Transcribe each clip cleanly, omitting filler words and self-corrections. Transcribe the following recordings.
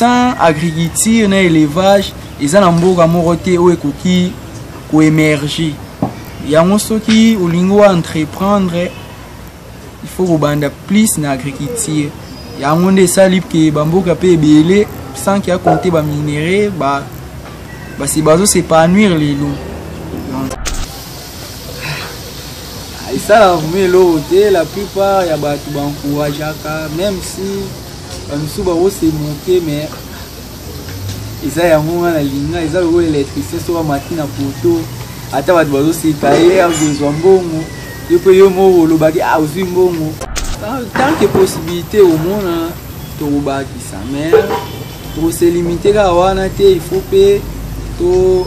sans agriculture na élevage eza na mboka moko te oyo ekoki koémerger. Yango soki olingi wa entreprendre il faut kobanda plus na agriculture. Yango nde esali ke bamboka mpe ebele sans qu'il y a compté ba minéraux c'est bazo s'épanouir lelo. Et ça la plupart ya batu bankourageaka même si bamisu bao se moquer mais eza yango na linga eza lo électricien so ba matina poto ata batu bazo se tailler besoin mbongo yo pe yo mo lo baki ozwi mbongo tant que possibilité au monde to baki ça mais pour se limiter ka wana te il faut pe to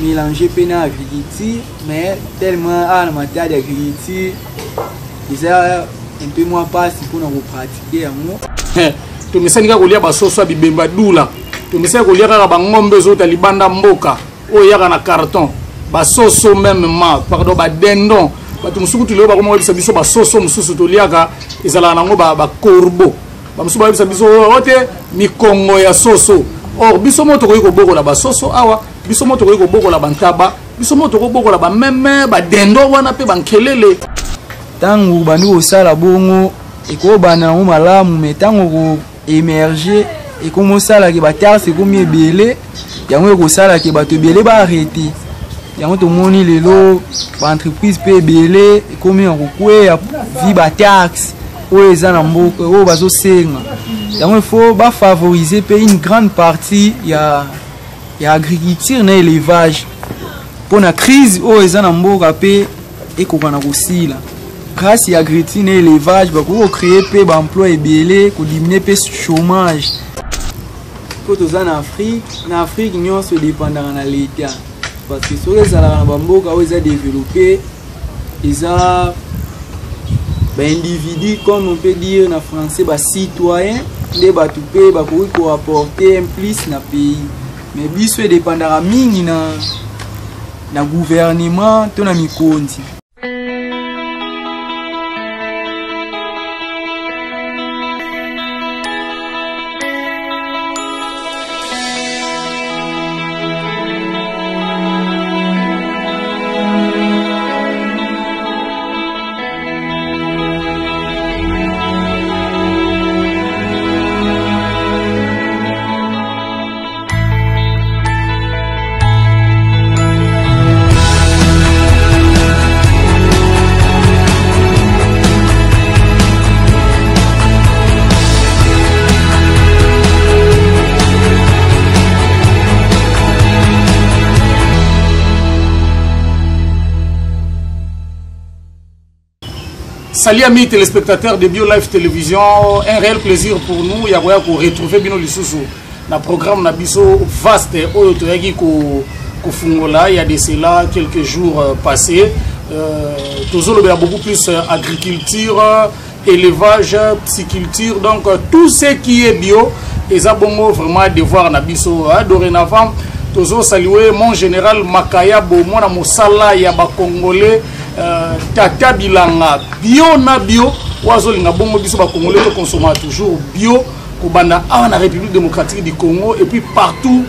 mélanger pena agriculture mais tellement en matière d'agriculture déjà un peu moins facile pour nous pratiquer amour to mesanika kolia basoso bibemba dula to mesaka kolia kaka bangombe zota libanda mboka o yaka na carton basoso même ma pardon ba dendon batu musuku tulio ba komo bisa biso basoso mususu to liaka ezala nango ba corbeau ba musuku ba bisa biso ote mikongo ya soso or biso moto ko bokola basoso awa biso moto ko bokola bantaba biso moto ko bokola ba meme ba dendo wana pe bankelele tangu bandi osala bongo eko bana ngo malamu metango ko émerger eko mosala ke batarse komi ebele yango eko sala ke bato ebele ba arrêter yango to moni lelo ba entreprise pe ebele ekomi okwe ya vi ba taxe o ezana mboka o bazo senga yango il faut ba favoriser pe une grande partie ya agriculture na élevage pour la crise o ezana mboka pe ekokana kosila grâce à l'agriculture et l'élevage, on créer peu d'emplois et diminuer peu chômage. Quand on est en Afrique, nous sommes dépendants de l'État. Parce que sur les Alabamboka, ils ont développé, ils ont individus, comme on peut dire en français, citoyens, qui peuvent apporter un plus dans le pays. Mais ils sont dépendants de gouvernement, de la Mikondi. Salut amis téléspectateurs de BioLife Télévision, un réel plaisir pour nous yakoya ko retrouver bino lisusu na programme na biso vaste oyo toyaki ko fungola il y a de cela quelques jours passés toujours il y a beaucoup plus agriculture, élevage, pisciculture, donc tout ce qui est bio et abongo vraiment devoir na biso dorénavant toujours saluer mon général Makaya Bomo na mosala ya ba congolais Tata Bilanga bio na bio wazolinga bongo biso ba congolais to consommer toujours bio kobanda à la République démocratique du Congo et puis partout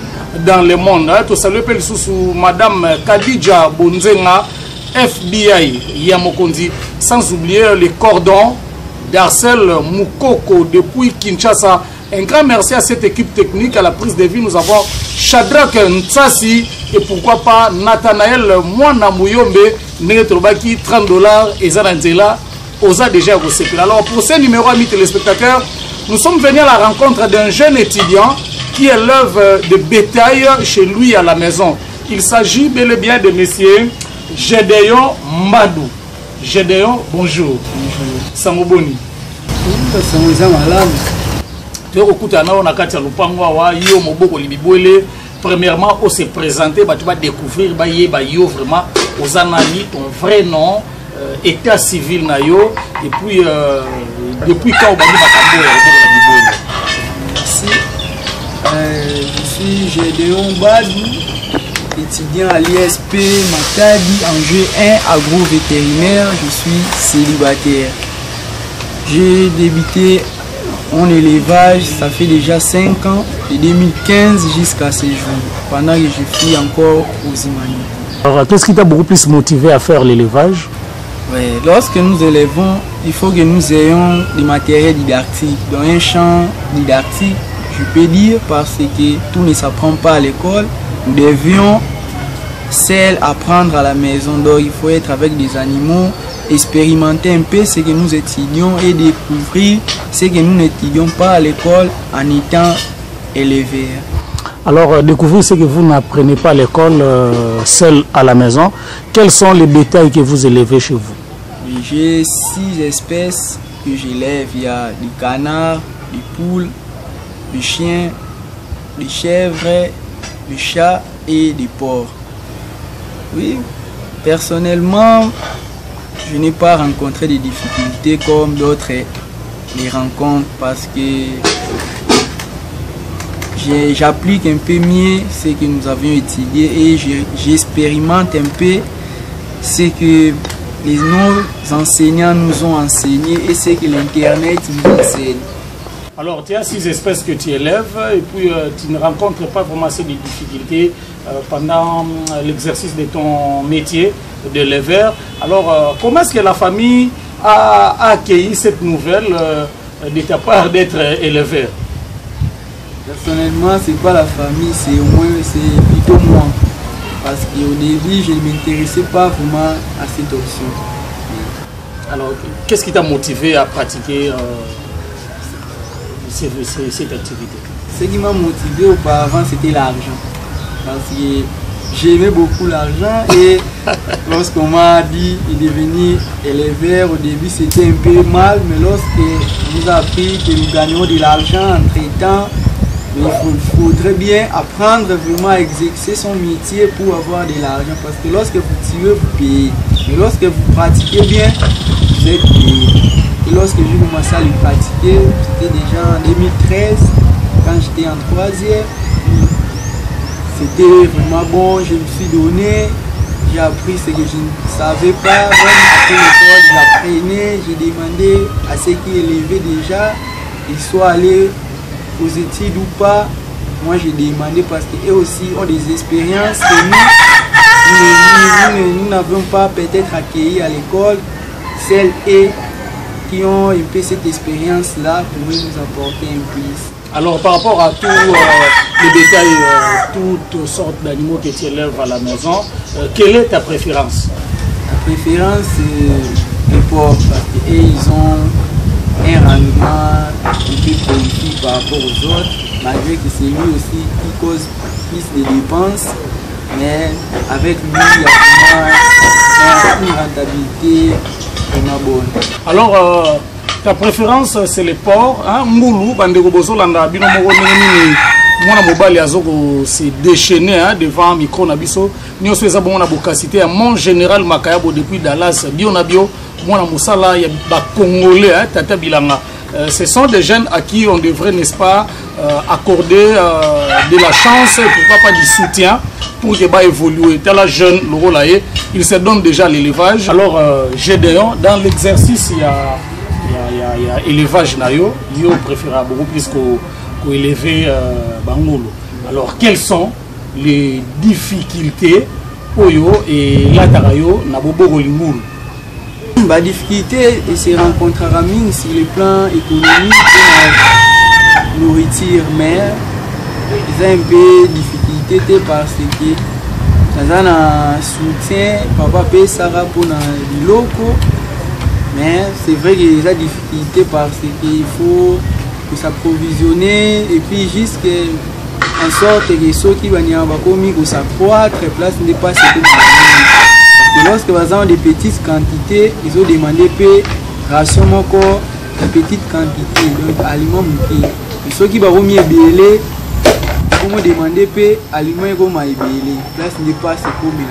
dans le monde. To saluer pel sous madame Kadija Bonzenga FBI Yamokondi, sans oublier les cordons d'Arcel Moukoko depuis Kinshasa. Un grand merci à cette équipe technique, à la prise de vie. Nous avons Shadrach Ntsasi et pourquoi pas Nathanaël Mwana Mouyombe, Negetrobaki, $30 et Zananzela, Oza déjà au. Alors pour ce numéro, amis téléspectateurs, nous sommes venus à la rencontre d'un jeune étudiant qui élève de bétail chez lui à la maison. Il s'agit bel et bien de monsieur Gédéon Mbadou. Gédéon, bonjour. Bonjour. Samoboni. Premièrement, on s'est présenté, tu vas découvrir vraiment aux analyses ton vrai nom, état civil nayo, et puis depuis quand on va Merci. Je suis Gédéon Mbadou, étudiant à l'ISP Matadi en G1 agro-vétérinaire. Je suis célibataire. J'ai débuté en élevage, ça fait déjà 5 ans, de 2015 jusqu'à ce jour, pendant que je suis encore aux Imani. Alors, qu'est-ce qui t'a beaucoup plus motivé à faire l'élevage? Ouais, lorsque nous élevons, il faut que nous ayons des matériels didactiques. Dans un champ didactique, je peux dire, parce que tout ne s'apprend pas à l'école, nous devions seuls apprendre à la maison. Donc il faut être avec des animaux, expérimenter un peu ce que nous étudions et découvrir ce que nous n'étudions pas à l'école en étant élevés. Alors, découvrir ce que vous n'apprenez pas à l'école seul à la maison. Quels sont les bétails que vous élevez chez vous? J'ai 6 espèces que j'élève. Il y a des canards, des poules, des chiens, des chèvres, des chats et des porcs. Oui, personnellement, je n'ai pas rencontré des difficultés comme d'autres les rencontrent parce que j'applique un peu mieux ce que nous avions étudié et j'expérimente un peu ce que nos enseignants nous ont enseigné et ce que l'Internet nous enseigne. Alors, tu as 6 espèces que tu élèves et puis tu ne rencontres pas vraiment ces difficultés pendant l'exercice de ton métier d'éleveur. Alors, comment est-ce que la famille a accueilli cette nouvelle de ta part d'être éleveur? Personnellement, c'est pas la famille, c'est plutôt moi. Parce qu'au début, je ne m'intéressais pas vraiment à cette option. Alors, qu'est-ce qui t'a motivé à pratiquer cette activité? Ce qui m'a motivé auparavant, c'était l'argent. Parce que j'aimais beaucoup l'argent et lorsqu'on m'a dit de devenir éleveur, au début c'était un peu mal, mais lorsque nous avons appris que nous gagnions de l'argent entre-temps, il faudrait bien apprendre vraiment à exercer son métier pour avoir de l'argent. Parce que lorsque vous tirez, vous payez. Mais lorsque vous pratiquez bien, vous êtes payé. Et lorsque j'ai commencé à le pratiquer, c'était déjà en 2013, quand j'étais en 3e. C'était vraiment bon, je me suis donné, j'ai appris ce que je ne savais pas. Même après l'école, j'apprenais, j'ai demandé à ceux qui élevaient déjà, ils soient allés aux études ou pas. Moi j'ai demandé parce qu'eux aussi ont des expériences que nous n'avons pas peut-être accueilli à l'école. Celles qui ont un peu cette expérience-là pourraient nous apporter un plus. Alors par rapport à tous les détails, toutes sortes d'animaux que tu élèves à la maison, quelle est ta préférence? La préférence c'est les porcs parce qu'ils ont un rendement un peu prolifique par rapport aux autres, malgré que c'est lui aussi qui cause plus de dépenses, mais avec lui il y a vraiment une rentabilité vraiment bonne. Alors ta préférence c'est les porcs, hein? Ngoulou, bandeko bozolanda bino moko nini mwana mobali azoko se déchaîner devant micro na biso nyonso eza bongo na bokasité ya mon général Makayabo depuis Dallas bio na bio mwana mosala ya ba congolais tata bilanga. Ce sont des jeunes à qui on devrait, n'est-ce pas, accorder de la chance, pourquoi pas du soutien pour qu'ils évoluer. Tel la jeune, le rôle là, il se donne déjà l'élevage. Alors, Gédéon, dans l'exercice, il y a élevage nayo, yo préfère beaucoup plus qu'élever Bangolo. Alors, quelles sont les difficultés Oyo et Latarayo na bobo Lingulu? La difficulté se rencontrera mine sur le plan économique et la nourriture, mais il y a un peu de difficulté parce que nous avons un soutien, papa paye ça pour les locaux, mais c'est vrai qu'il y a des difficultés parce qu'il faut s'approvisionner et puis jusqu'à en sorte que ceux qui vont s'accroître, place n'est pas ce que et lorsque vous avez des petites quantités, ils ont demandé ration encore de petites quantités, donc aliments mouillés. Et ceux qui vont mieux béler, ils vont demander aliments comme béler. Place n'est pas ce qu'on met.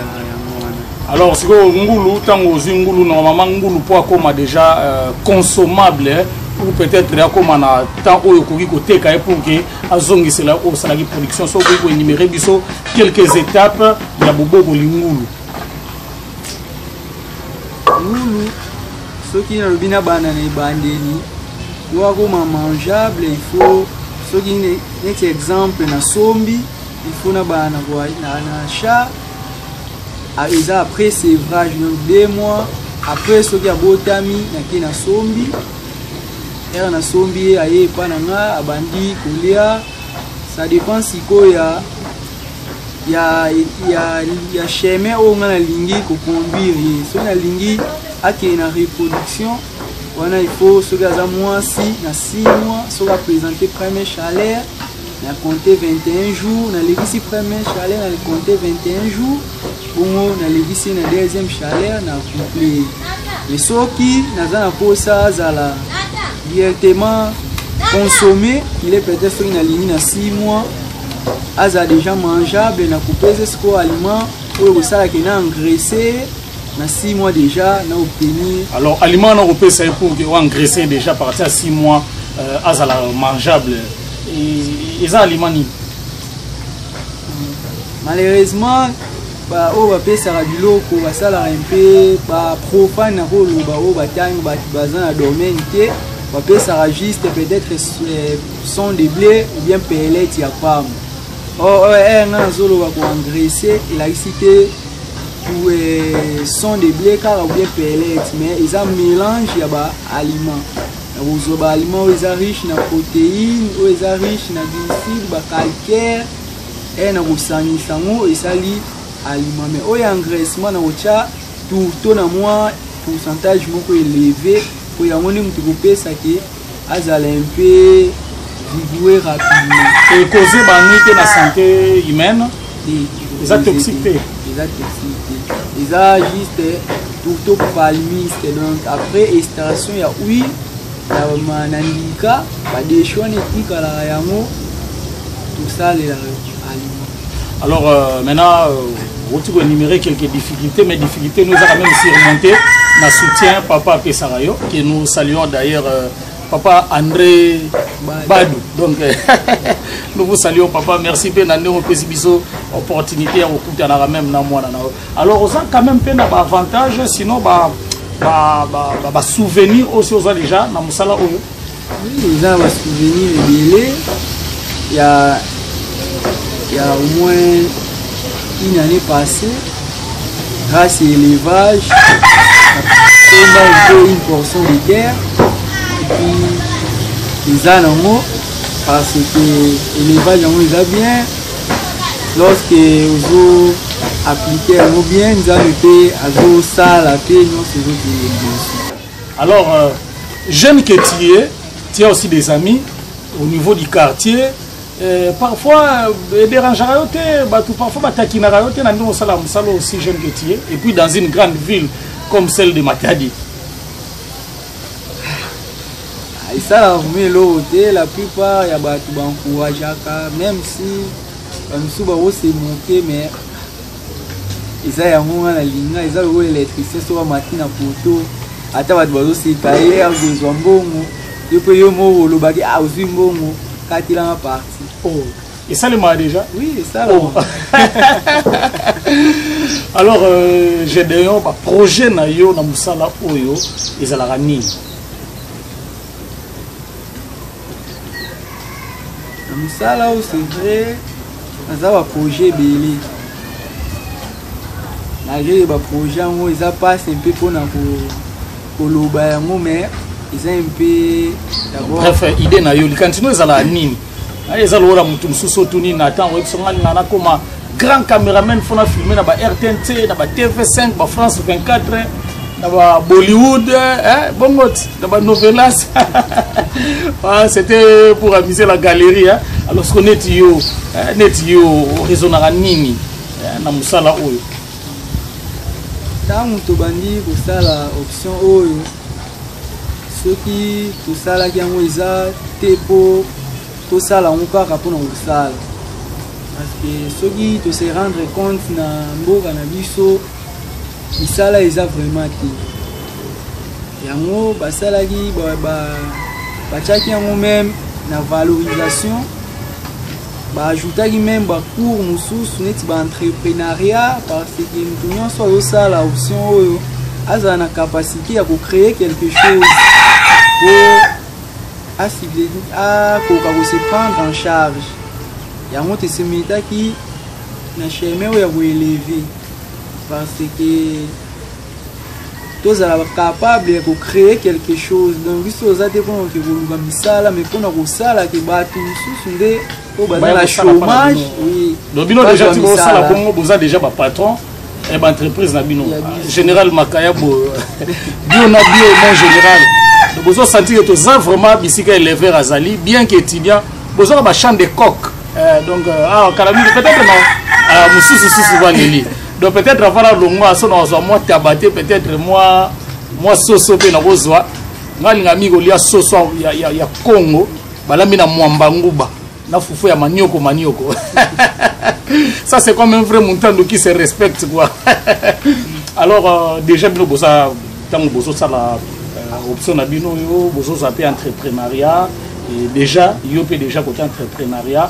Alors, si vous Ngoulou, tango Ngoulou, normalement Ngoulou pour comme déjà consommable ou peut-être comme on a tant au côté pour que azongi c'est là au salagi production, soit vous énumérer quelques étapes de la bobo Ngoulou. Ngoulou, ceux qui n'ont pas bandeni, pour avoir mangeable, il faut ce qui est exemple na sombi, il faut na chat. Après sévrage, donc 2 mois. Après ce qui a botami na sombi, na sombi aye pananga abandi kolia. Ça dépend si il y a chemin où on a lingi ko conduire. Si on a lingi ake na reproduction, on a il faut ce gars à moi si na 6 mois, so va présenter premier chaleur, na compter 21 jours, na légisi premier chaleur, na compter 21 jours. Bon, na légisi na deuxième chaleur, na complet. Et ce qui n'a pas ça la directement consommé, il est peut-être sur une ligne à 6 mois. Aza déjà mangeable, na coupé ce aliment ou ça qui n'a engraissé na 6 mois déjà na obtenir. Alors aliment na coupé ça pour que engraissé déjà partir à 6 mois aza la mangeable et ça aliment ni. Malheureusement ba o ba pesa la biloko ba sala un peu ba profane na ko ba o ba tang ba bazan na domaine ke ba pesa juste peut-être son de blé ou bien pellet ya pomme. Un zolo va pour engraisser, il a cité pour son de blé car ou bien pellet, mais ils ont un mélange il y a aliments. Ils aliments ils sont riches en protéines, ils sont riches en glucides, calcaire, et na busani sango et sali aliments. Mais au engraissement na ocha tout na moi pourcentage moko élevé pour y avoir un petit ça qui azala un peu vivre rapidement. Et causer que la santé humaine, les toxicité. Les a juste tout pour palmiste. Donc après extraction, il y a oui, il y a manandika, des choix éthiques à la yamo, tout ça les aliments. Alors maintenant, vous pouvez énumérer quelques difficultés, mais difficultés nous avons même surmonté dans soutien Papa Pesarayo, que nous saluons d'ailleurs. Papa André Badou. Donc, nous vous saluons, papa. Merci bien d'avoir une opportunité à écouter même. Alors, on a quand même un avantage, sinon, souvenir aussi aux déjà dans Moussala. Oui, ils ont un souvenir. Il y a au moins une année passée, grâce à l'élevage, on a une portion de terre. Et puis ils ont parce que l'élevage est bien. Lorsque vous appliquez bien, ils ont été à ça la paix. Alors, jeune que tu as aussi des amis au niveau du quartier. Parfois, dérangerait parfois aussi jeune que tu es. Et puis dans une grande ville comme celle de Matadi. Et ça, la plupart, il y a des encouragés, même si nous sommes moqués, mais ils ont la ligne, ils ont l'électricité sur la matinée pour tout. Attends, ils ont aussi taillé, ils ont bon, ils ont le bagage, ils ont bon, quand il est parti. Oh, et ça le m'a déjà? Oui, ça oh. Alors, j'ai d'ailleurs un projet dans Moussala Oyo, ils ont la ranine. Moussala, c'est vrai, nous avons un projet belé. Nous avons un projet, ils ont passé un peu pour le bain, mais ils ont un peu. Bref, l'idée na yo, quand nous avons la nini, ils ont la mouton sous tourner, Nathan, on a comme grand caméraman, faut la filmer dans RTNT, dans TV5, France 24. Bollywood, dans Novelas. C'était pour amuser la galerie. Alors, ce qu'on est au réseau Naranini, dans Moussala Oyo. Tant que tu as pour ça la option Oyo, ceux qui tout ça là qui ont été pour tout ça là on part pour nous ça. Parce que ceux qui te se rendre compte dans Mboga na biso Isala ils ont vraiment été. Yango basalaki bachaki yango même na valorisation, ajoutaki même cours mususu neti entrepreneuriat parce que nous avons soit ça la option a la capacité à créer quelque chose se prendre en charge. Il y a un autre qui n'a jamais élevé parce que tous sont capables de créer quelque chose. Donc, si vous avez mais pour ça, que chômage, oui. Donc, vous avez déjà patron et entreprise général Makaya bio mon général. Vous avez senti que vous avez vraiment élevé Razali, bien qu'étudiant, vous avez un champ de coq. Donc, peut-être donc peut-être avant le mois, moi tabaté, peut-être moi soso pe na kozwa ngali ngami kolia soso ya Congo balami na mwamba nguba na fufu ya manioko. Ça c'est comme un vrai montant qui se respecte quoi. Alors déjà bino bosa tango boso ça la option na bino yo boso ça pe entrepreneuriat et déjà yo pe déjà côté entrepreneuriat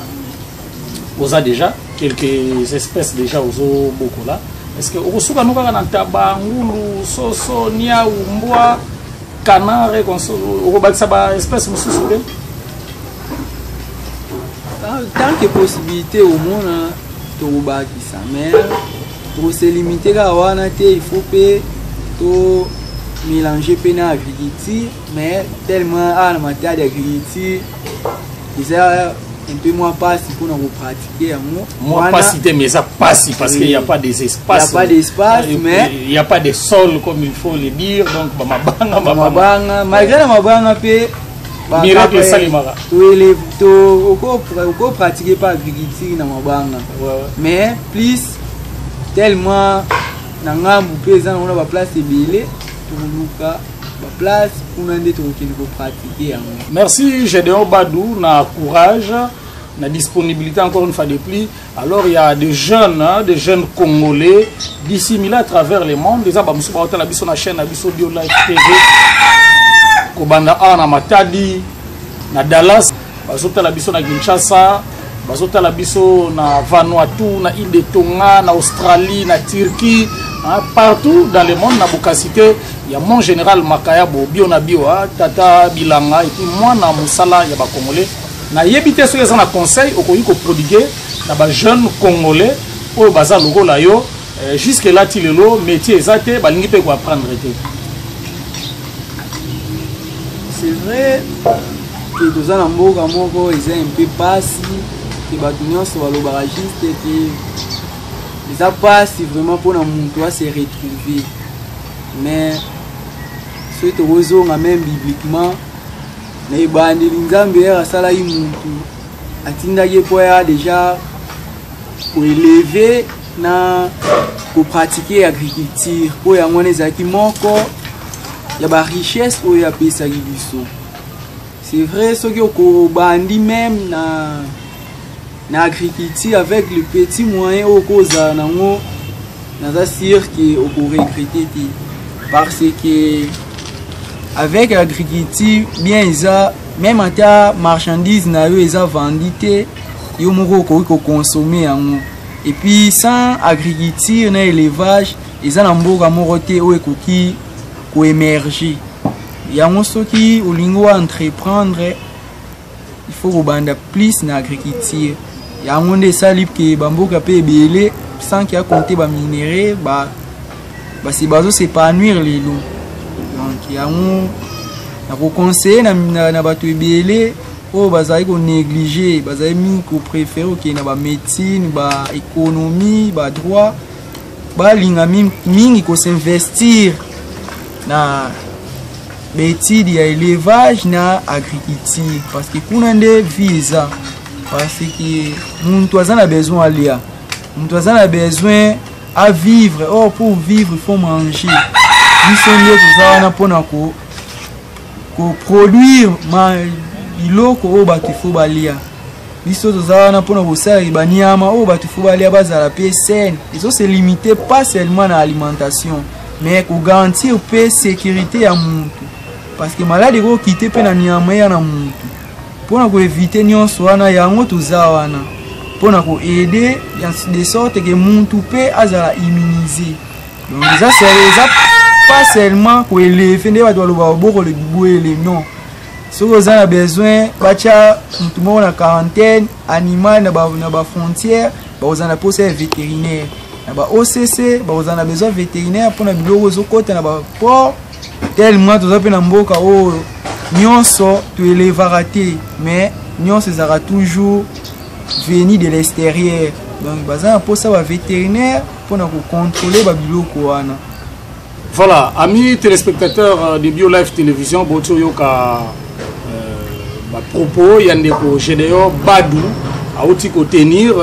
bosa déjà quelques espèces déjà aux beaucoup là. Est-ce que vous avez un tabangulu, soso, nia, umboa, canard, vous avez une espèce de tant que possibilité au monde, tu as ça. Mais pour se limiter à il faut mélanger l'agriculture, mais tellement à la matière d'agriculture, un peu moins passe pour nous pratiquer. Moi, pas citer, mais ça passe parce qu'il n'y a pas des espaces. Il n'y a pas d'espace, mais il n'y a pas de sol, comme il faut le dire. Donc, malgré la mabanga, miracle salimara. Tu peux pratiquer pas l'agriculture dans mabanga. Mais plus, tellement, on a une place belée pour nous. Place pour nous pratiquer. Merci Gédéon Badou, na courage, na disponibilité encore une fois de plus. Alors il y a des jeunes Congolais disséminés à travers le monde. Déjà, sur la chaîne Bio Live TV, Kobanda na Matadi, na Dallas, na Kinshasa, na Vanuatu, na Île de Tonga, na Australie, na Turquie. Partout dans le monde, il y a mon général Makaya Bio Tata Bilanga et puis moi na Moussala ya ba Congolais. Na yebité sur les conseils au ko prodiguer na ba jeunes Congolais au baza logo la yo jusque là tilelo métier exacté ba lingi pe ko apprendre. C'est vrai que dans un mboka moko ils un peu passé que ba dunyo so ba barragiste que ça passe vraiment pour nous se retrouver. Mais ce que nous avons même bibliquement, nous avons déjà pour élever, pour pratiquer l'agriculture. Pour les il y a des richesses pour les c'est vrai, ce que nous avons même l'agriculture avec le petit moyen au cause nango naza sûr que au pour regretter parce que avec l'agriculture bien ça même en ta marchandise na yo eza vendité yo moko ko consommer yango et puis sans agriculture na élevage eza na mboka moko te o ekoki ko émerger yango soki olingo entreprendre il faut rebanda plus na agriculture. Il y a un monde salib qui bamboka pe belé sans qu'il y a compté ba minéraux c'est bazo s'épanouir les loups. Donc il y a un conseiller na bato belé o bazai ko négliger bazai mi ko préférer que na ba médecine ba économie ba droit ba linga mingi ko s'investir na l'étude ya élevage na agriculture parce que kuna nde visa parce que muntu azana besoin alia muntu azana besoin à vivre. Oh, pour vivre il faut manger. Nous sommes tout ça na pona ko produire biloko o ba faut balia biso tout ça na pona ko sala banyama o ba faut balia bazala pe saine. Ils sont se limiter pas seulement à l'alimentation mais pour garantir la sécurité à muntu. Parce que malade ko quitter pe na nyama ya na muntu pona ko éviter nyonso wana yango tuza wana pona ko aider de sorte que muntu pe azala immuniser. Donc ça c'est pas seulement ko élever nde ba doit le boko le bouele non Si vous avez besoin, tout le monde en quarantaine, animal, na ba frontière, vous avez besoin de vétérinaire. Na ba OCC, vous avez besoin de vétérinaire pour na biloko zo kota na ba port. Tellement tout ça pe na mboka o nyonso tu élevera te, mais nyonso sera toujours venu de l'extérieur. Donc vous avez besoin de vétérinaire pour contrôler ba biloko wana. Voilà, amis téléspectateurs de BioLife Télévision, Boto Yoka propos, Yandeko Gédéo Badou, à outil tenir,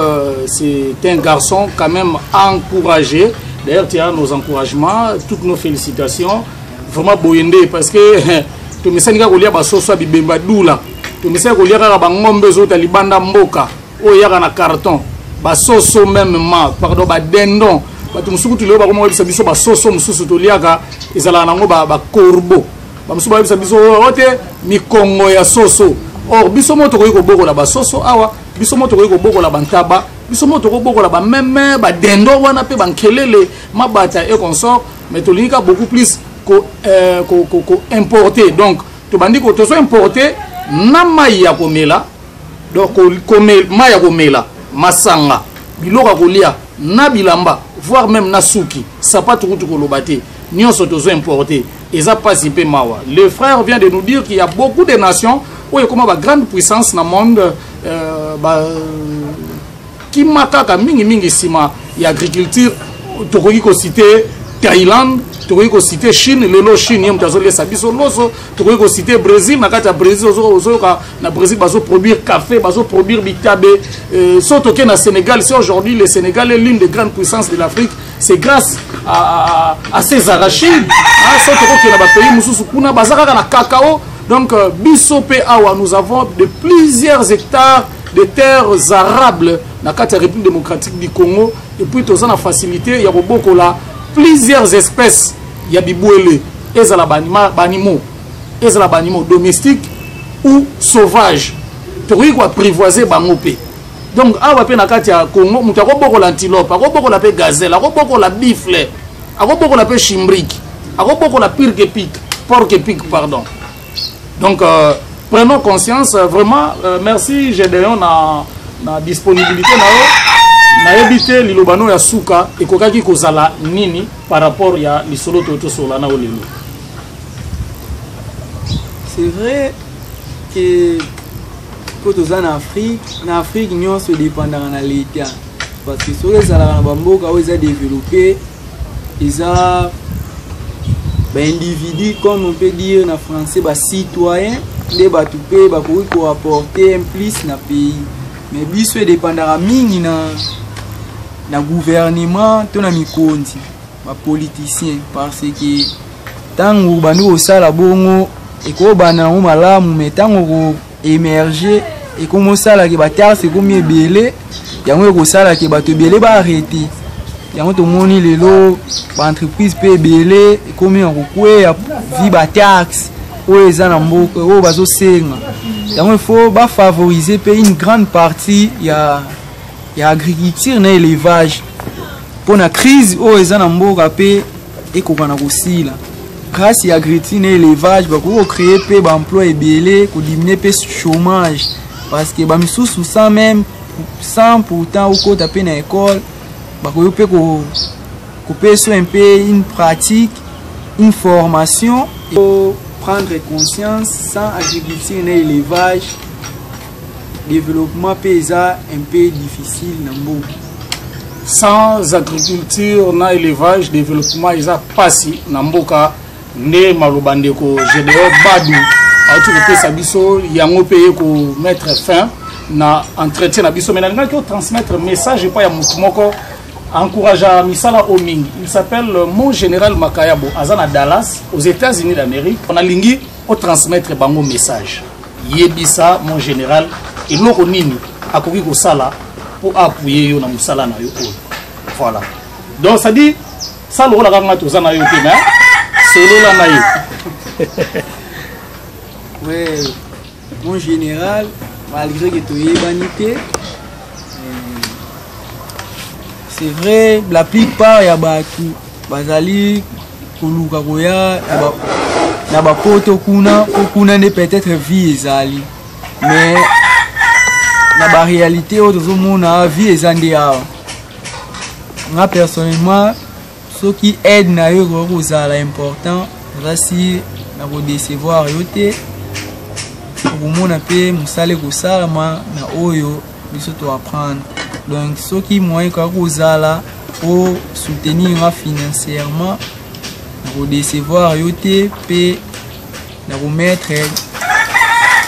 c'est un garçon quand même encouragé. D'ailleurs, tu as nos encouragements, toutes nos félicitations. Vraiment boyende parce que tu me sais que tu as soso bibemba doula. Tu me sais que tu as ngombe zota libanda mboka. O yaka na carton. Ba soso même ma, pardon, ba dendon. Ba tumusuku tu leo ba koma webisa biso ba soso mususu to liaka ezala nango ba corbeau. Ba musuku ba webisa biso ote mikongo ya soso. Or biso moto ko yiko boko la ba soso awa, biso moto ko yiko boko la bantaba, biso moto ko boko la ba meme ba dendon wana pe bankelele mabata et consort, mais to lika beaucoup plus ko importer. Donc to bandi ko to so importer na maya komela. Donc ko maya komela masanga biloka kolia na bilamba voire même nasuki ça pas tout kolobate nyonso tozo importé et ça pas sipé mawa. Le frère vient de nous dire qu'il y a beaucoup de nations où il y a comme une grande puissance dans le monde qui makaka mingi sima y agriculture tokoki ko citer Thaïlande, tokoki ko citer Chine, lelo Chine yem tazole sabiso loso, tokoki ko citer Brésil, na kati ya Brésil ozo na Brésil bazo produire café, bazo produire bitabe, sotoke na Sénégal, c'est aujourd'hui le Sénégal est l'une des grandes puissances de l'Afrique, c'est grâce à ces arachides, sotoke na ba pays mususu kuna bazaka na cacao. Donc bisope awa nous avons de plusieurs hectares de terres arables na kati ya République démocratique du Congo et puis toza na facilité ya bobokola plusieurs espèces ya bibouele ezala banimaux domestiques ou sauvages tokoki ko apprivoiser bango pe. Donc awa pe na kati ya Congo mutu akobokola antilope, akobokola pe gazelle, akobokola buffle, akobokola pe chimbrique, akobokola porc épic pardon. Donc prenons conscience vraiment. Merci Gédéon na disponibilité na éviter lilobano ya suka et kokaki kozala nini par rapport ya lisolo toto solana olelo. C'est vrai que quand on est en Afrique, nous sommes dépendants de l'État. Parce que si les Bamboka ont développé, ils ont des individus, comme on peut dire en français, des citoyens, qui peuvent apporter un plus dans le pays. Mais ils sont dépendants de gouvernement, de les politiciens. Parce que tant que nous sommes et que nous sommes émerger et comme ça là que bataille c'est comme belé yango ko sala ke bato belé ba arrêter yango to moni lelo ba entreprise pe belé comme yango kwe ya vi ba taxe o ezana mboka o bazo senga yango il faut ba favoriser pe une grande partie ya agriculture na élevage pour la crise o ezana mboka pe ekokana kosila. Grâce à l'agriculture et l'élevage, on va créer des emplois et diminuer le chômage. Parce que sans pourtant au taper dans l'école, on peut un peu une pratique, une formation. Il faut prendre conscience sans agriculture et l'élevage, le développement paysan un peu difficile dans le monde. Sans agriculture et élevage, le développement est pas si dans le ne malobandeko Gédéon Badou auto ko pesa biso yango peye ko mettre fin na entretien na biso menanga ko transmettre message pa ya mutumoko encourager misala o mingi. Il s'appelle mon général Makayabo azana Dallas aux États-Unis d'Amérique. On a lingi au transmettre bango message yebisa mon général eloko nini akoki ko sala pour appuyer yo na musala na yo. Voilà, donc ça dit ça le la kanga tozana yo te na ouais, mon général, malgré que tu aies vanité, c'est vrai, la plupart, il y a Bazali, Kulukakoya, na bapoto kuna nde peut-être vie ezali mais na ba réalité oyo tozomona vie eza nde awa nga personnellement soki aide na yo ekoki kozala important eza si na kodecevoir yo te okomona mpe mosala ekosalama na oyo biso toapprendre donc soki moyen ekoki kozala po soutenir nga financièrement na kodecevoir yo te mpe na komettre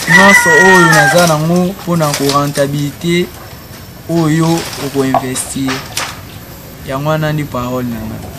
nyonso oyo naza nango mpona korentabilité oyo okoinvestir yango wana ndi parole nanga